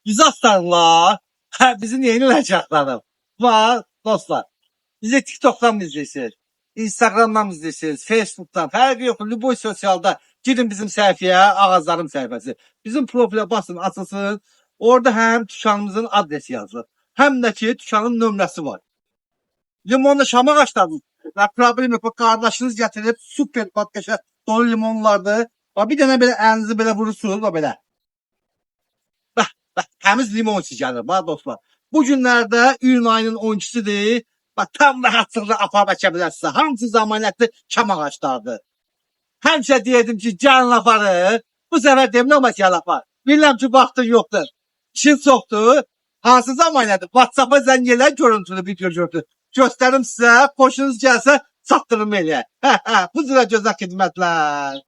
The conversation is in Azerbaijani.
Biz aslanlar. Bizi neyini olacaklarım? Var dostlar. Bizi TikTok'tan mı izleyeceksiniz? Instagram'dan mı izleyeceksiniz? Facebook'tan. Farkı yok. Lüboy sosyalda. Gidin bizim sayfaya. Ağızlarım sayfası. Bizim profile basın açılsın. Orada hem dükkanımızın adresi yazılır. Hem de ki dükkanın nömrəsi var. Limonla şama ağaçlarımız. Və problem yok. Bak kardeşiniz getirip süper patkaşa dolu limonlardı. Bak bir tane böyle elinizi böyle vurursunuz. Bak böyle. Bak temiz limon içeceğiz. Bak dostlar. Bu günlerde iyun ayının 12'sidir. Bak tam rahatlıkla apar açabilirsiniz. Hamısı zamanetli çam ağaçlardı. Həmişə deyirdim ki, gəlin aparır. Bu sefer demir olmaz gəlin apar. Bilirəm ki, vaxtın yoktur. İşin çoxdur. Hansı zamanədir? WhatsApp-a zəng elə görüntülü video gördü. Göstərim sizə, xoşunuz gəlsə çatdırım elə. Bu cürə gözəl xidmətlər.